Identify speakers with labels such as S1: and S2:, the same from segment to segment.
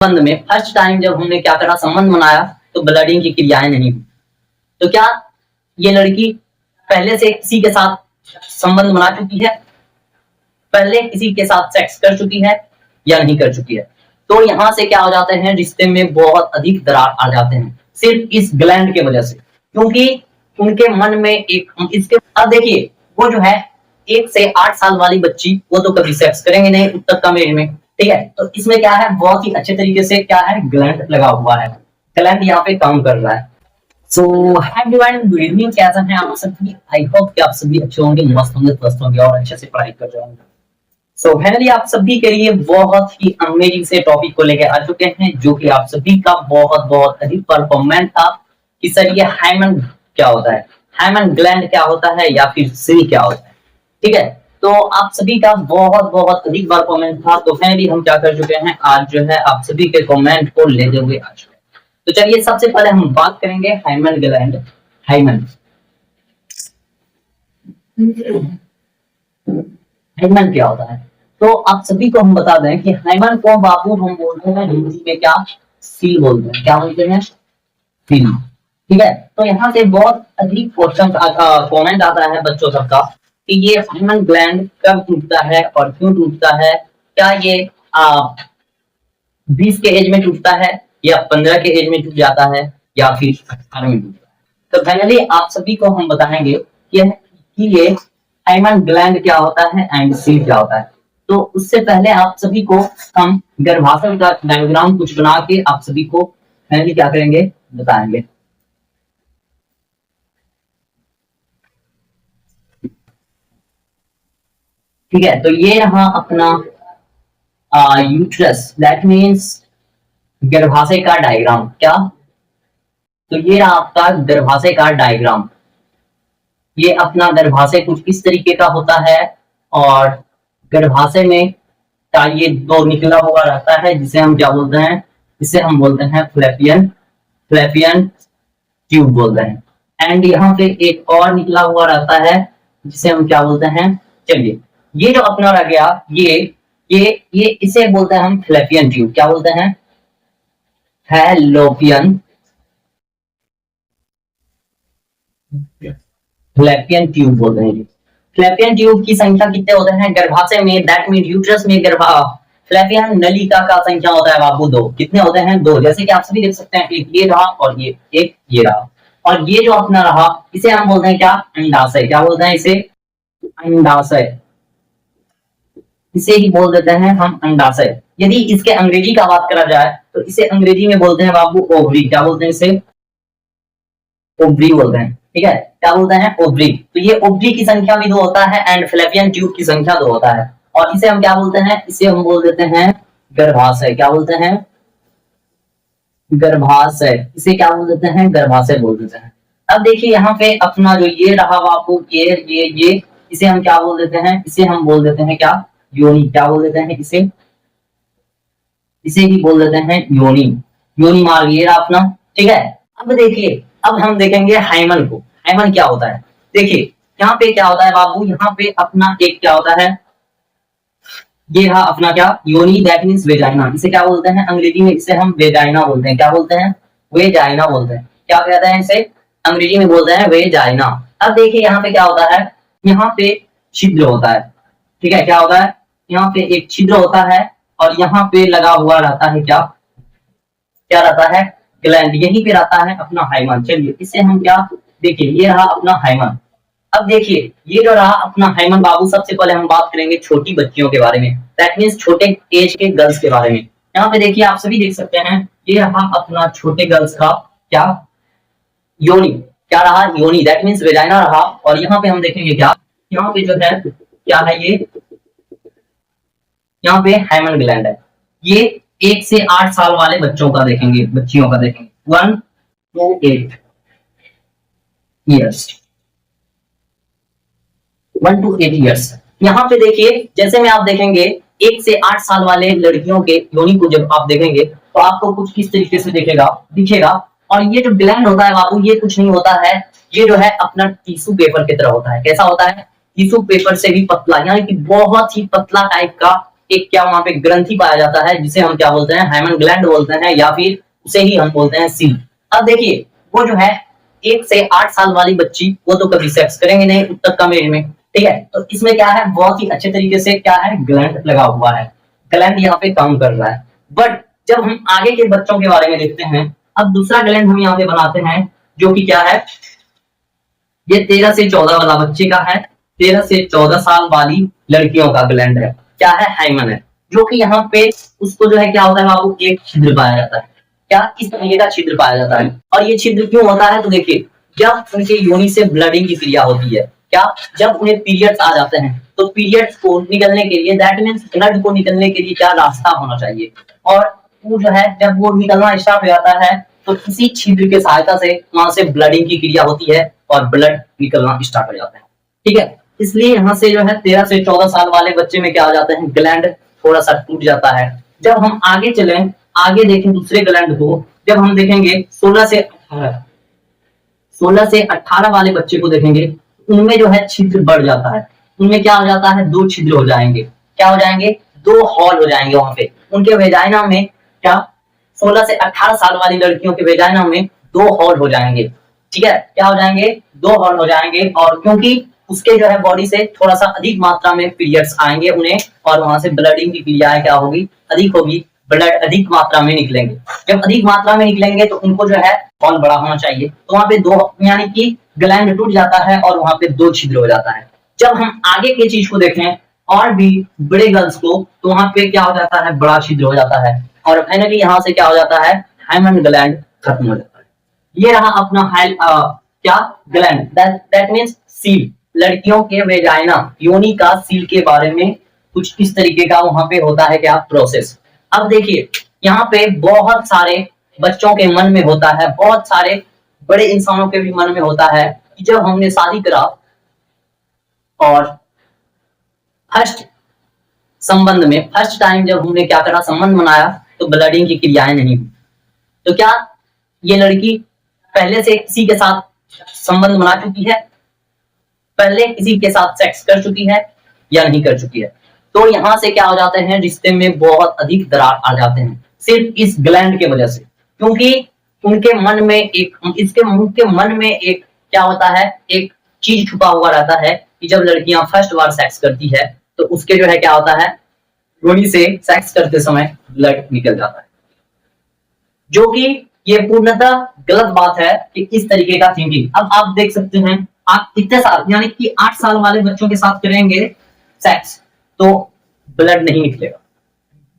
S1: संबंध में first time जब हमने क्या करा, संबंध बनाया, तो ब्लडिंग की क्रियाएं नहीं हुई। तो क्या ये लड़की पहले से किसी के साथ संबंध बना चुकी है, पहले किसी के साथ सेक्स कर चुकी है या नहीं कर चुकी है? तो यहाँ से क्या हो जाते हैं, रिश्ते में बहुत अधिक दरार आ जाते हैं, सिर्फ इस ग्लैंड के वजह से, क्योंकि उनके मन में एक इसके। अब देखिए, वो जो है 1 से 8 साल वाली बच्ची, वो तो कभी सेक्स करेंगे नहीं उस तक कम एज में, ठीक है। तो इसमें क्या है, बहुत ही अच्छे तरीके से क्या है, ग्लैंड लगा हुआ है, ग्लैंड यहाँ पे काम कर रहा है। सो गुड इवनिंग, कैसे हैं आप सभी? आई होप कि आप सभी अच्छे होंगे, मस्त होंगे, स्वस्थ होंगे और अच्छे से पढ़ाई कर रहे होंगे। सो फाइनली आप सभी के लिए बहुत ही अमेजिंग से टॉपिक को लेकर आ चुके हैं, जो कि आप सभी का बहुत बहुत अधिक परफॉर्मेंस था कि सर ये हाइमन क्या होता है, हाइमन ग्लैंड क्या होता है, या फिर सी क्या होता है, ठीक है। तो आप सभी का बहुत बहुत अधिक परफॉर्मेंस था। तो फाइनली हम क्या कर चुके हैं, आज जो है आप सभी के कमेंट को लेते हुए आ चुके हैं। तो चलिए सबसे पहले हम बात करेंगे हाइमन ग्लैंड। हाइमन हाइमन क्या होता है? तो आप सभी को हम बता दें कि हाइमन को बाबू हम बोलते हैं हिंदी में क्या, सील बोलते हैं। क्या बोलते हैं? सील, ठीक है। तो यहाँ से बहुत अधिक क्वेश्चन कमेंट आता है बच्चों सबका कि ये हाइमन ग्लैंड कब टूटता है और क्यों टूटता है, क्या ये 20 के एज में टूटता है या 15 के एज में टूट जाता है या फिर 18 में टूटता है? तो फाइनली आप सभी को हम बताएंगे कि ये हाइमन ग्लैंड क्या होता है एंड सील क्या होता है। तो उससे पहले आप सभी को हम गर्भाशय का डायग्राम कुछ बना के आप सभी को फाइनली क्या करेंगे, बताएंगे। ठीक है, तो ये रहा अपना यूट्रस, दैट मीन्स गर्भाशय का डायग्राम। क्या? तो ये रहा आपका गर्भाशय का डायग्राम। ये अपना गर्भाशय कुछ इस तरीके का होता है और गर्भाशय में का ये दो निकला हुआ रहता है, जिसे हम क्या बोलते हैं, इसे हम बोलते हैं फ्लैपियन ट्यूब बोलते हैं। एंड यहाँ पे एक और निकला हुआ रहता है जिसे हम क्या बोलते हैं, चलिए ये जो अपना रह गया, ये इसे बोलते हैं हम फ्लैपियन ट्यूब। क्या बोलते हैं? फ्लैपियन ट्यूब बोलते हैं। फ्लैपियन ट्यूब की संख्या कितने होते हैं गर्भाशय में, दैट मीन यूट्रस में फ्लैपियन नलिका का संख्या होता है बाबू 2। कितने होते हैं? 2। जैसे कि आप सभी देख सकते हैं, एक ये रहा और ये एक ये रहा, और ये जो अपना रहा इसे हम बोलते हैं क्या, अंडाशय। क्या बोलते हैं इसे? अंडाशय। इसे ही बोल देते हैं हम अंडाशय। यदि इसके अंग्रेजी का बात करा जाए तो इसे अंग्रेजी में बोलते हैं बाबू ओवरी। क्या बोलते हैं इसे? ओवरी बोलते हैं, ठीक है। क्या बोलते हैं? ओवरी। तो ये ओवरी की संख्या भी 2 होता है एंड फ्लैपियन ट्यूब की संख्या 2 होता है, और इसे हम क्या बोलते हैं, इसे हम बोल देते हैं गर्भाशय। क्या बोलते हैं? गर्भाशय। इसे क्या बोल देते हैं? गर्भाशय बोल देते हैं। अब देखिए यहाँ पे अपना जो ये रहा बापू, ये इसे हम क्या बोल देते हैं, इसे हम बोल देते हैं क्या, योनि। क्या बोल देते हैं इसे ही बोल देते हैं योनि। योनि मार्ग ये रहा अपना, ठीक है। अब देखिए, अब हम देखेंगे हाइमन को। हाइमन क्या होता है? देखिए यहाँ पे क्या होता है बाबू, यहाँ पे अपना एक क्या होता है, ये रहा अपना क्या, योनि, दैट मींस वेजाइना। इसे क्या बोलते हैं अंग्रेजी में? इसे हम वेजाइना बोलते हैं। क्या बोलते हैं? वेजाइना बोलते हैं। क्या कहते हैं इसे? अंग्रेजी में बोलते हैं वेजाइना। अब देखिए यहाँ पे क्या होता है, यहाँ पे छिद्र होता है, ठीक है। क्या होता है? यहाँ पे एक छिद्र होता है और यहाँ पे लगा हुआ रहता है क्या, क्या रहता है, ग्लैंड। यहीं पे रहता है अपना हाइमन। चलिए इसे हम क्या, देखिए ये रहा अपना हाइमन। अब देखिए ये जो रहा अपना हाइमन बाबू, सबसे पहले हम बात करेंगे छोटी बच्चियों के बारे में, दैट मींस छोटे एज के गर्ल्स के बारे में। यहाँ पे देखिए आप सभी देख सकते हैं, ये रहा अपना छोटे गर्ल्स का क्या, योनि। क्या रहा? योनि, दैट मींस वेजाइना रहा। और यहाँ पे हम देखेंगे क्या, यहाँ पे जो है क्या है, ये यहाँ पे हाइमन ग्लैंड है। ये 1 से 8 साल वाले बच्चों का देखेंगे, बच्चियों का देखेंगे, 1 to 8 years, 1 to 8 years। यहाँ पे देखिए, जैसे में आप देखेंगे 1 से 8 साल वाले लड़कियों के योनि को जब आप देखेंगे तो आपको कुछ किस तरीके से दिखेगा। और ये जो ग्लैंड होता है बाबू, ये कुछ नहीं होता है, ये जो है अपना टिश्यू पेपर की तरह होता है। कैसा होता है? टिश्यू पेपर से भी पतला, यानी कि बहुत ही पतला टाइप का एक क्या वहां पे ग्रंथि पाया जाता है जिसे हम क्या बोलते हैं, हाइमन ग्लैंड बोलते हैं, या फिर उसे ही हम बोलते हैं सील। अब देखिए वो जो है 1 से 8 साल वाली बच्ची, वो तो कभी सेक्स करेंगे नहीं उस तक कम एज में, ठीक है। तो इसमें क्या है, बहुत ही अच्छे तरीके से क्या है, ग्लैंड लगा हुआ है, ग्लैंड यहाँ पे काम कर रहा है। बट जब हम आगे के बच्चों के बारे में देखते हैं, अब दूसरा ग्लैंड हम यहाँ पे बनाते हैं, जो कि क्या है, ये 13 से 14 वाला बच्चे का है, 13 से 14 साल वाली लड़कियों का ग्लैंड है, क्या है, हाइमन है, जो कि यहाँ पे उसको जो है क्या होता है बाबू, एक छिद्र पाया जाता है, क्या इस तरीके का छिद्र पाया जाता है। और ये छिद्र क्यों होता है, तो देखिए जब उनके योनि से ब्लडिंग की क्रिया होती है, क्या, जब उन्हें पीरियड्स आ जाते हैं, तो पीरियड्स को निकलने के लिए, दैट मींस ब्लड को निकलने के लिए क्या रास्ता होना चाहिए, और वो जो है जब वो निकलना स्टार्ट हो जाता है, तो किसी छिद्र के सहायता से वहां से ब्लडिंग की क्रिया होती है और ब्लड निकलना स्टार्ट हो जाता है, ठीक है। इसलिए यहाँ से जो है 13 से 14 साल वाले बच्चे में क्या हो जाता है, ग्लैंड थोड़ा सा टूट जाता है। जब हम आगे चलें, आगे देखें दूसरे ग्लैंड को, जब हम देखेंगे 16 से 18 वाले बच्चे को देखेंगे, उनमें जो है छिद्र बढ़ जाता है, उनमें क्या हो जाता है, 2 छिद्र हो जाएंगे, क्या हो जाएंगे, 2 हॉल हो जाएंगे वहां पे उनके वेजाइना में, क्या 16 से 18 साल वाली लड़कियों के वेजाइना में 2 हॉल हो जाएंगे, ठीक है, क्या हो जाएंगे, 2 हॉल हो जाएंगे। और क्योंकि उसके जो है बॉडी से थोड़ा सा अधिक मात्रा में पीरियड्स आएंगे उन्हें, और वहां से ब्लडिंग की क्रियाएं क्या होगी, अधिक होगी, ब्लड अधिक मात्रा में निकलेंगे। जब अधिक मात्रा में निकलेंगे तो उनको जो है हॉल बड़ा होना चाहिए, तो वहां पे 2 यानी कि ग्लैंड टूट जाता है और वहां पे 2 छिद्र हो जाता है। जब हम आगे के चीज को देखें और भी बड़े गर्ल्स को, तो वहां पे क्या हो जाता है, बड़ा छिद्र हो जाता है, और फाइनली यहाँ से क्या हो जाता है, हाइमन ग्लैंड खत्म हो जाता है। ये रहा अपना क्या ग्लैंड, दैट मींस सील, लड़कियों के वेजाइना योनि का सील के बारे में कुछ इस तरीके का वहां पे होता है क्या, प्रोसेस। अब देखिए यहाँ पे बहुत सारे बच्चों के मन में होता है, बहुत सारे बड़े इंसानों के भी मन में होता है कि जब हमने शादी करा और फर्स्ट संबंध में, फर्स्ट टाइम जब हमने क्या करा, संबंध बनाया, तो ब्लडिंग की क्रियाएं नहीं हुई, तो क्या ये लड़की पहले से किसी के साथ संबंध बना चुकी है, पहले किसी के साथ सेक्स कर चुकी है या नहीं कर चुकी है। तो यहां से क्या हो जाते हैं, रिश्ते में बहुत अधिक दरार आ जाते हैं, सिर्फ इस ग्लैंड के वजह से, क्योंकि उनके मन में उनके मन में एक क्या होता है, एक चीज छुपा हुआ रहता है कि जब लड़कियां फर्स्ट बार सेक्स करती है, तो उसके जो है क्या होता है, योनि से सेक्स करते समय ब्लड निकल जाता है, जो कि ये पूर्णतः गलत बात है कि इस तरीके का थिंकिंग। अब आप देख सकते हैं, आप इतने साल यानी कि 8 साल वाले बच्चों के साथ करेंगे सेक्स, तो ब्लड नहीं निकलेगा।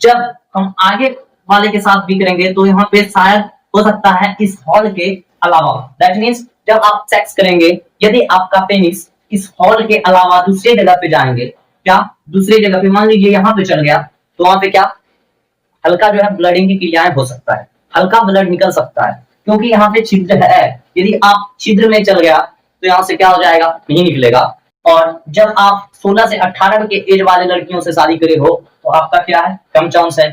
S1: जब हम आगे वाले के साथ भी करेंगे, तो यहाँ पे शायद हो सकता है इस हॉल के अलावा, दैट मींस जब आप सेक्स करेंगे, यदि आपका पेनिस इस हॉल के अलावा दूसरी जगह पे जाएंगे, क्या दूसरी जगह पे, मान लीजिए यहाँ पे चल गया, तो वहां पे क्या हल्का जो है ब्लडिंग की क्रियाएं हो सकता है, हल्का ब्लड निकल सकता है, क्योंकि यहाँ पे छिद्र है। यदि आप छिद्र में चल गया तो यहाँ से क्या हो जाएगा, नहीं निकलेगा। और जब आप 16 से 18 के एज वाले लड़कियों से शादी करे हो, तो आपका क्या है, कम चांस है।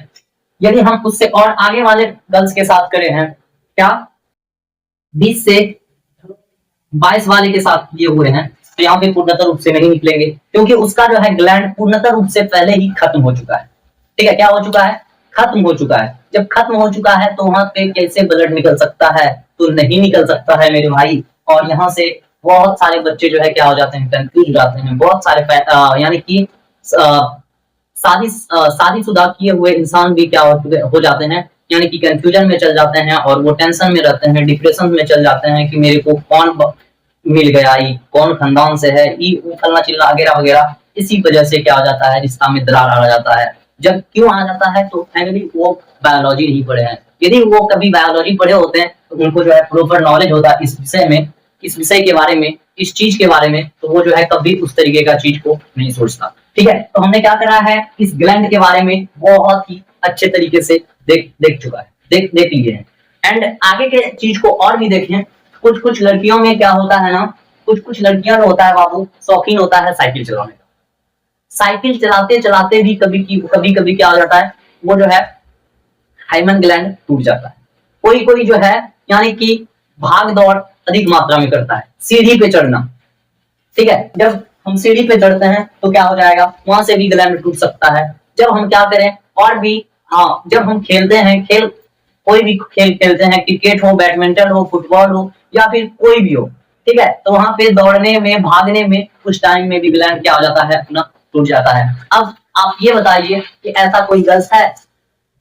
S1: यदि हम उससे और आगे वाले गर्ल्स के साथ करे हैं, क्या 20 से 22 वाले के साथ किए हुए हैं, तो यहाँ पे पूर्णतः रूप से नहीं निकलेंगे, क्योंकि उसका जो है ग्लैंड पूर्णतः रूप से पहले ही खत्म हो चुका है, ठीक है, क्या हो चुका है, खत्म हो चुका है। जब खत्म हो चुका है तो वहां पे कैसे ब्लड निकल सकता है, तो नहीं निकल सकता है मेरे भाई। और यहाँ से बहुत सारे बच्चे जो है क्या हो जाते हैं, कंफ्यूज हो जाते हैं, बहुत सारे यानी कि शादीशुदा किए हुए इंसान भी क्या हो जाते हैं, यानी कि कंफ्यूजन में चल जाते हैं, और वो टेंशन में रहते हैं, डिप्रेशन में चल जाते हैं कि मेरे को कौन मिल गया, कौन खानदान से है, फलना चिल्ला वगैरह वगैरह। इसी वजह से क्या हो जाता है, रिश्ता में दरार आ जाता है। जब क्यों आ जाता है, तो फाइनली वो बायोलॉजी नहीं पढ़े हैं। यदि वो कभी बायोलॉजी पढ़े होते हैं, तो उनको जो है प्रॉपर नॉलेज होता है इस विषय में, इस विषय के बारे में, इस चीज के बारे में, तो वो जो है कभी उस तरीके का चीज को नहीं सोचता, ठीक है। तो हमने क्या करा है, इस ग्लैंड के बारे में बहुत ही अच्छे तरीके से देख चुका है, देख लिए हैं। एंड आगे के चीज को और भी देखें। कुछ लड़कियों में क्या होता है ना, कुछ लड़कियां में होता है बाबू, शौकीन होता है साइकिल चलाने का। साइकिल चलाते चलाते भी कभी क्या हो जाता है, वो जो है हाइमन ग्लैंड टूट जाता है। कोई जो है यानी कि भाग दौड़ अधिक मात्रा में करता है, सीढ़ी पे चढ़ना, ठीक है। जब हम सीढ़ी पे चढ़ते हैं तो क्या हो जाएगा, वहां से भी ग्लैंड टूट सकता है। जब हम क्या करें और भी, हाँ, जब हम खेलते हैं, कोई भी खेल खेलते हैं, क्रिकेट हो, बैडमिंटन हो, फुटबॉल हो या फिर कोई भी हो, ठीक है, तो वहां पे दौड़ने में, भागने में, उस टाइम में भी ग्लैंड क्या हो जाता है, अपना टूट जाता है। अब आप ये बताइए कि ऐसा कोई गर्ल्स है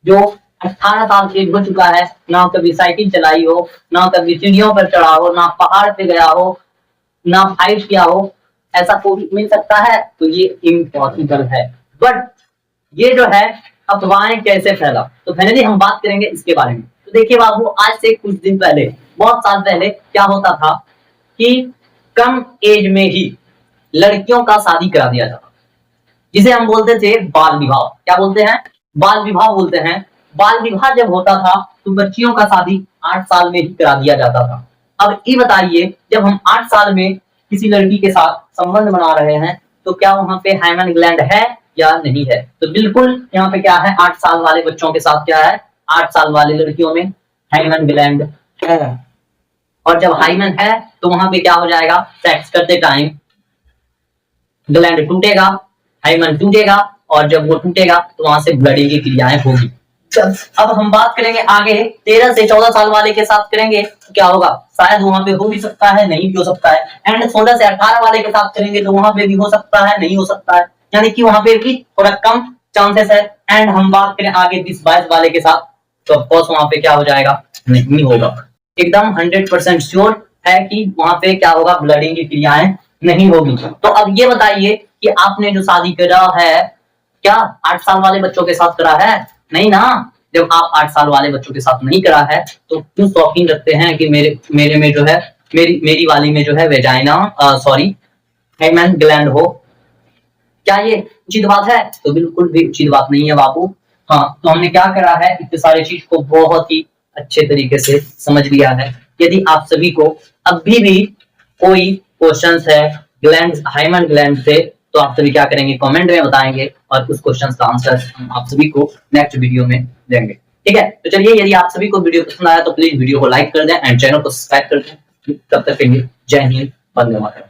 S1: जो 18 साल की हो चुका है, ना कभी साइकिल चलाई हो, ना कभी सीढ़ियों पर चढ़ा हो, ना पहाड़ पे गया हो, ना फाइट किया हो, ऐसा कोई मिल सकता है? तो ये इम्पॉसिबल है। बट ये जो है अफवाहें कैसे फैला, तो फाइनली हम बात करेंगे इसके बारे में। तो देखिए बाबू, आज से कुछ दिन पहले, बहुत साल पहले क्या होता था कि कम एज में ही लड़कियों का शादी करा दिया जाता, जिसे हम बोलते थे बाल विवाह। क्या बोलते हैं? बाल विवाह बोलते हैं। बाल विवाह जब होता था तो बच्चियों का शादी 8 साल में ही करा दिया जाता था। अब ये बताइए, जब हम 8 साल में किसी लड़की के साथ संबंध बना रहे हैं तो क्या वहां पे हाइमन ग्लैंड है या नहीं है? तो बिल्कुल यहाँ पे क्या है, 8 साल वाले बच्चों के साथ क्या है, 8 साल वाली लड़कियों में हाइमन ग्लैंड है। और जब हाइमन है तो वहां पे क्या हो जाएगा, सेक्स करते टाइम ग्लैंड टूटेगा, हाइमन टूटेगा, और जब वो टूटेगा तो वहां से ब्लडिंग की क्रियाएं होगी। अब हम बात करेंगे आगे 13 से 14 साल वाले के साथ करेंगे तो क्या होगा, शायद वहां पे हो भी सकता है, नहीं भी हो सकता है। एंड 16 से 18 वाले के साथ करेंगे तो वहां पे भी हो सकता है, नहीं हो सकता है, यानी कि वहां पे भी थोड़ा कम चांसेस है। एंड हम बात करें आगे 20-22 वाले के साथ तो ऑफकोर्स वहां पे क्या हो जाएगा, नहीं होगा। एकदम 100% श्योर है कि वहां पे क्या होगा, ब्लडिंग की क्रियाएं नहीं होगी। तो अब ये बताइए कि आपने जो शादी करा है, क्या 8 साल वाले बच्चों के साथ करा है? नहीं ना। जब आप 8 साल वाले बच्चों के साथ नहीं करा है तो क्यों शौकीन रखते हैं कि मेरे में जो है, मेरी वाली में जो है वेजाइना, सॉरी, हाइमन ग्लैंड हो? क्या ये उचित बात है? तो बिल्कुल भी उचित बात नहीं है बाबू। हाँ, तो हमने क्या करा है, इतने सारे चीज को बहुत ही अच्छे तरीके से समझ लिया है। यदि आप सभी को अभी भी कोई क्वेश्चंस है ग्लैंड, हाइमन ग्लैंड से, तो आप सभी क्या करेंगे, कमेंट में बताएंगे और उस क्वेश्चन का आंसर हम आप सभी को नेक्स्ट वीडियो में देंगे। ठीक है, तो चलिए, यदि आप सभी को वीडियो पसंद आया तो प्लीज वीडियो को लाइक कर दें एंड चैनल को सब्सक्राइब कर दें। तब तक के लिए जय हिंद, वंदे मातरम।